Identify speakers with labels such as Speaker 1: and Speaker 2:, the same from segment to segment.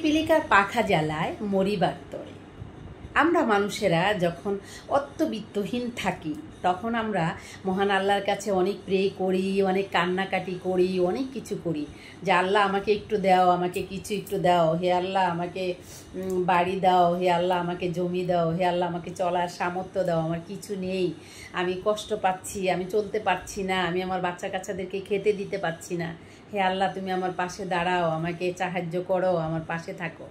Speaker 1: পিপিলিকার পাখা জ্বালায় মরিবার তরে। আমরা মানুষেরা যখন অত্যবিত্তহীন থাকি তখন আমরা মহান আল্লাহর কাছে অনেক প্রে করি, অনেক কান্নাকাটি করি, অনেক কিছু করি যে আল্লাহ আমাকে একটু দাও, আমাকে কিছু একটু দাও, হে আল্লাহ আমাকে বাড়ি দাও, হে আল্লাহ আমাকে জমি দাও, হে আল্লাহ আমাকে চলার সামর্থ্য দাও, আমার কিছু নেই, আমি কষ্ট পাচ্ছি, আমি চলতে পারছি না, আমি আমার বাচ্চা কাচ্চাদেরকে খেতে দিতে পারছি না, হে আল্লাহ তুমি আমার পাশে দাঁড়াও, আমাকে সাহায্য করো, আমার পাশে থাকো।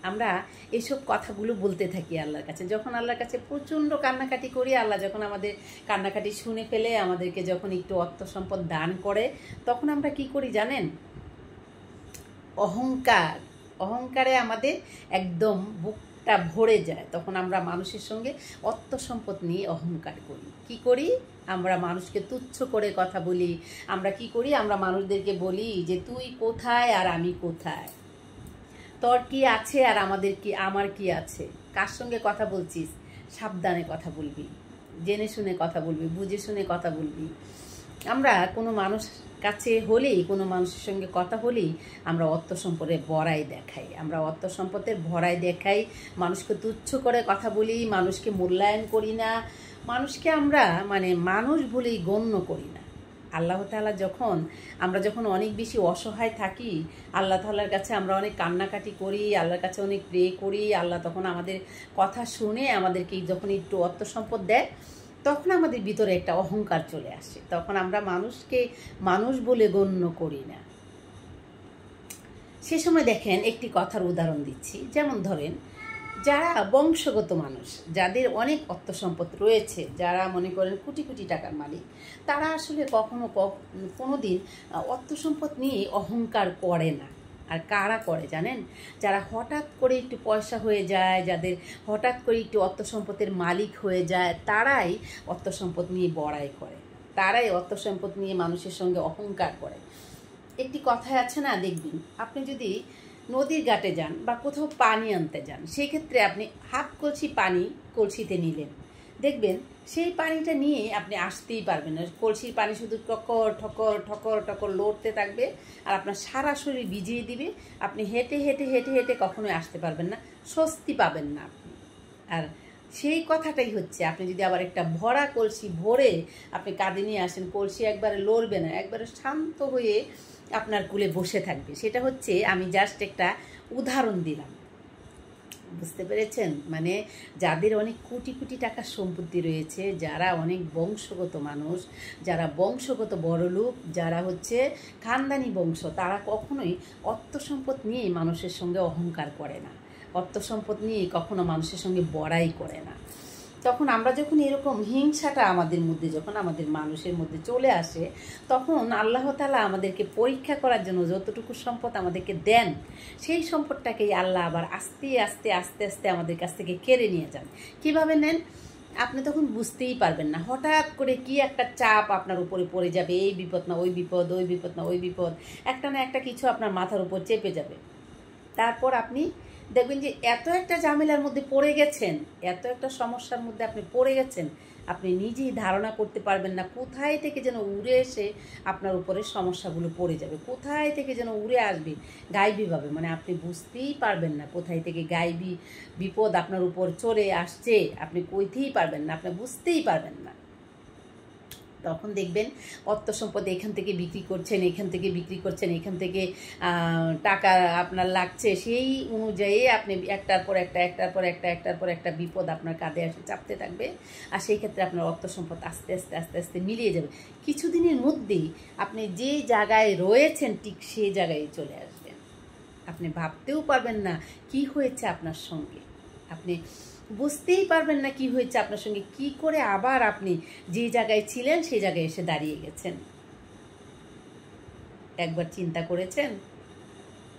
Speaker 1: আমরা এইসব কথাগুলো বলতে থাকি আল্লাহর কাছে। যখন আল্লাহর কাছে প্রচণ্ড কান্নাকাটি করি, আল্লাহ যখন আমাদের কান্নাকাটি শুনে ফেলে, আমাদেরকে যখন একটু অর্থ সম্পদ দান করে, তখন আমরা কি করি জানেন? অহংকারে আমাদের একদম বুকটা ভরে যায়। তখন আমরা মানুষের সঙ্গে অর্থ সম্পদ নিয়ে অহংকার করি। কি করি? আমরা মানুষকে তুচ্ছ করে কথা বলি। আমরা কি করি? আমরা মানুষদেরকে বলি যে তুই কোথায় আর আমি কোথায়, তোর কি আছে আর আমার কি আছে। কার সঙ্গে কথা বলছিস সাবধানে কথা বলবি, জেনে শুনে কথা বলবি, বুঝে শুনে কথা বলবি। আমরা কোনো মানুষ কাছে হলেই, কোনো মানুষের সঙ্গে কথা হলেই আমরা অর্থ সম্পদের বড়াই দেখাই, আমরা অর্থ সম্পদের ভরাই দেখাই, মানুষকে তুচ্ছ করে কথা বলি, মানুষকে মূল্যায়ন করি না, মানুষকে আমরা মানুষ বলেই গণ্য করি না। আল্লাহ তাআলা আমরা যখন অনেক বেশি অসহায় থাকি, আল্লাহ তাআলার কাছে আমরা অনেক কান্নাকাটি করি, আল্লাহর কাছে অনেক প্রে করি, আল্লাহ তখন আমাদের কথা শুনে আমাদেরকে যখন একটু অর্থ সম্পদ দেয়, তখন আমাদের ভিতরে একটা অহংকার চলে আসে। তখন আমরা মানুষকে মানুষ বলে গণ্য করি না। সে সময় দেখেন, একটি কথার উদাহরণ দিচ্ছি। যেমন ধরেন, যারা বংশগত মানুষ, যাদের অনেক অর্থ সম্পদ রয়েছে, যারা মনে করেন কোটি কোটি টাকার মালিক, তারা আসলে কোনো দিন অর্থ সম্পদ নিয়ে অহংকার করে না। আর কারা করে জানেন? যারা হঠাৎ করে একটু পয়সা হয়ে যায়, যাদের হঠাৎ করে একটু অর্থ সম্পদের মালিক হয়ে যায়, তারাই অর্থ সম্পদ নিয়ে বড়াই করে, তারাই অর্থ সম্পদ নিয়ে মানুষের সঙ্গে অহংকার করে। একটি কথায় আছে না, দেখবেন আপনি যদি নদীর ঘাটে যান বা কোথাও পানি আনতে যান, সেই ক্ষেত্রে আপনি হাফ কলসি পানি কলসিতে নিলেন, দেখবেন সেই পানিটা নিয়ে আপনি আসতেই পারবেন না। কলসির পানি শুধু ঠকর ঠকর ঠকর ঠকর লড়তে থাকবে আর আপনার সারা শরীর ভিজিয়ে দিবে। আপনি হেঁটে হেঁটে হেঁটে হেঁটে কখনোই আসতে পারবেন না, স্বস্তি পাবেন না আপনি। আর সেই কথাটাই হচ্ছে, আপনি যদি আবার একটা ভরা কলসি ভরে আপনি কাঁধে নিয়ে আসেন, কলসি একবারে লড়বে না, একবারে শান্ত হয়ে আপনার কুলে বসে থাকবে। সেটা হচ্ছে, আমি জাস্ট একটা উদাহরণ দিলাম, বুঝতে পেরেছেন? যাদের অনেক কোটি কোটি টাকার সম্পত্তি রয়েছে, যারা অনেক বংশগত মানুষ, যারা বংশগত বড়লোক, যারা হচ্ছে খানদানি বংশ, তারা কখনোই অর্থ সম্পদ নিয়ে মানুষের সঙ্গে অহংকার করে না, অর্থ সম্পদ নিয়ে কখনো মানুষের সঙ্গে বড়াই করে না। তখন আমরা যখন এরকম হিংসাটা আমাদের মধ্যে, যখন আমাদের মানুষের মধ্যে চলে আসে, তখন আল্লাহ তাআলা আমাদেরকে পরীক্ষা করার জন্য যতটুকু সম্পদ আমাদেরকে দেন, সেই সম্পদটাকেই আল্লাহ আবার আস্তে আস্তে আস্তে আস্তে আমাদের কাছ থেকে কেড়ে নিয়ে যান। কিভাবে নেন আপনি তখন বুঝতেই পারবেন না। হঠাৎ করে কি একটা চাপ আপনার উপরে পড়ে যাবে, এই বিপদ না ওই বিপদ, ওই বিপদ না ওই বিপদ, একটা না একটা কিছু আপনার মাথার উপর চেপে যাবে। তারপর আপনি দেখবেন যে এত একটা ঝামেলার মধ্যে পড়ে গেছেন, এত একটা সমস্যার মধ্যে আপনি পড়ে গেছেন, আপনি নিজেই ধারণা করতে পারবেন না কোথায় থেকে যেন উড়ে এসে আপনার উপরে সমস্যাগুলো পড়ে যাবে, কোথায় থেকে যেন উড়ে আসবে গায়েবীভাবে। আপনি বুঝতেই পারবেন না কোথায় থেকে গায়েবী বিপদ আপনার উপর চলে আসছে, আপনি কইতেই পারবেন না, আপনি বুঝতেই পারবেন না। তখন দেখবেন অর্থ সম্পদ এখান থেকে বিক্রি করছেন, এখান থেকে বিক্রি করছেন, এখান থেকে টাকা আপনার লাগছে, সেই অনুযায়ী আপনি একটার পর একটা বিপদ আপনার কাঁধে এসে চাপতে থাকবে। আর সেই ক্ষেত্রে আপনার অর্থ সম্পদ আস্তে আস্তে আস্তে আস্তে মিলিয়ে যাবে। কিছুদিনের মধ্যেই আপনি যে জায়গায় রয়েছেন ঠিক সেই জায়গায় চলে আসবেন। আপনি ভাবতেও পারবেন না কি হয়েছে আপনার সঙ্গে, আপনি বুঝতেই পারবেন না কি হয়েছে আপনার সঙ্গে, কি করে আবার আপনি যে জায়গায় ছিলেন সেই জায়গায় এসে দাঁড়িয়ে গেছেন। একবার চিন্তা করেছেন?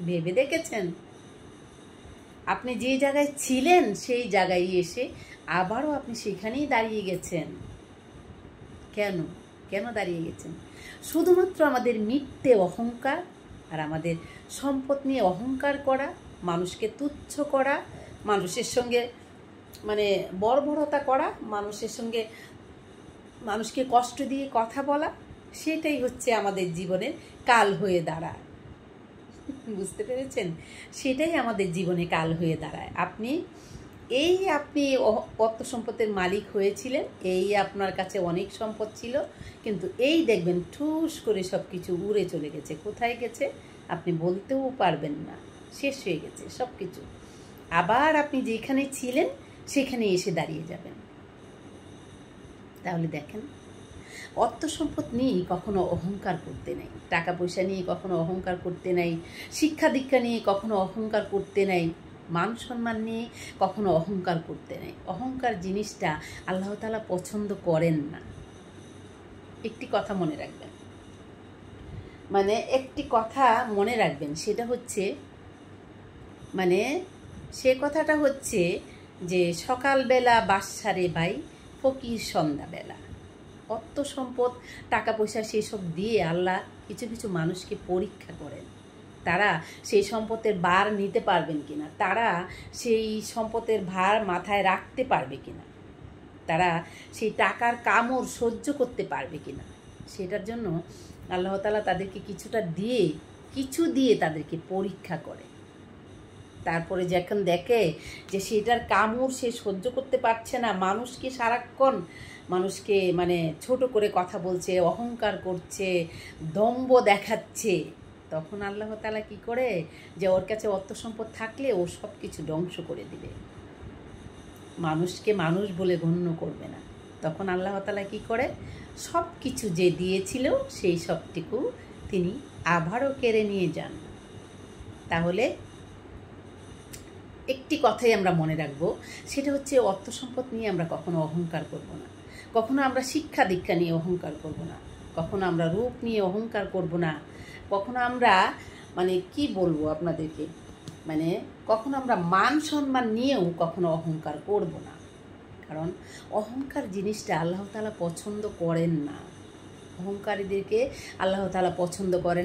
Speaker 1: ভেবে দেখেছেন? আপনি যে জায়গায় ছিলেন সেই জায়গায় এসে আবারও আপনি সেখানেই দাঁড়িয়ে গেছেন। কেন কেন দাঁড়িয়ে গেছেন? শুধুমাত্র আমাদের মিথ্যে অহংকার আর আমাদের সম্পদ নিয়ে অহংকার করা, মানুষকে তুচ্ছ করা, মানুষের সঙ্গে বর্বরতা করা, মানুষের সঙ্গে মানুষকে কষ্ট দিয়ে কথা বলা, সেটাই হচ্ছে আমাদের জীবনের কাল হয়ে দাঁড়ায়। বুঝতে পেরেছেন? সেটাই আমাদের জীবনে কাল হয়ে দাঁড়ায়। আপনি অর্থ সম্পদের মালিক হয়েছিলেন, আপনার কাছে অনেক সম্পদ ছিল, কিন্তু দেখবেন ঠুস করে সব কিছু উড়ে চলে গেছে। কোথায় গেছে আপনি বলতেও পারবেন না, শেষ হয়ে গেছে সব কিছু। আবার আপনি যেখানে ছিলেন সেখানে এসে দাঁড়িয়ে যাবেন। তাহলে দেখেন, অর্থ সম্পদ নিয়ে কখনো অহংকার করতে নেই, টাকা পয়সা নিয়ে কখনো অহংকার করতে নেই, শিক্ষা দীক্ষা নিয়ে কখনো অহংকার করতে নেই, মান সম্মান নিয়ে কখনো অহংকার করতে নেই। অহংকার জিনিসটা আল্লাহ তাআলা পছন্দ করেন না। একটি কথা মনে রাখবেন, সেটা হচ্ছে, সে কথাটা হচ্ছে যে সকালবেলা বাসারে ভাই, ফকির সন্ধ্যাবেলা। অর্থ সম্পদ, টাকা পয়সা সেসব দিয়ে আল্লাহ কিছু কিছু মানুষকে পরীক্ষা করেন। তারা সেই সম্পদের ভার নিতে পারবেন কিনা, তারা সেই সম্পদের ভার মাথায় রাখতে পারবে কিনা, তারা সেই টাকার কামড় সহ্য করতে পারবে কিনা, সেটার জন্য আল্লাহ তাআলা তাদেরকে কিছু দিয়ে তাদেরকে পরীক্ষা করে। তারপরে যখন দেখে যে সেটার কামড় সে সহ্য করতে পারছে না, মানুষকে ছোট করে কথা বলছে, অহংকার করছে, দম্ভ দেখাচ্ছে, তখন আল্লাহ তাআলা কি করে, যে ওর কাছে অর্থ সম্পদ থাকলে ও সব কিছু ধ্বংস করে দিবে, মানুষকে মানুষ বলে গণ্য করবে না। তখন আল্লাহ তাআলা কি করে, সব কিছু যে দিয়েছিল সেই সবটুকু তিনি আবারও কেড়ে নিয়ে যান। তাহলে একটি কথাই আমরা মনে রাখবো, সেটা হচ্ছে অর্থ সম্পদ নিয়ে আমরা কখনো অহংকার করব না, কখনো আমরা শিক্ষা দীক্ষা নিয়ে অহংকার করব না, কখনো আমরা রূপ নিয়ে অহংকার করব না, কখনো আমরা কি বলবো আপনাদেরকে, কখনো আমরা মান সম্মান নিয়েও কখনো অহংকার করব না। কারণ অহংকার জিনিসটা আল্লাহ তাআলা পছন্দ করেন না। অহংকারীদেরকে আল্লাহ তাআলা পছন্দ করেন না।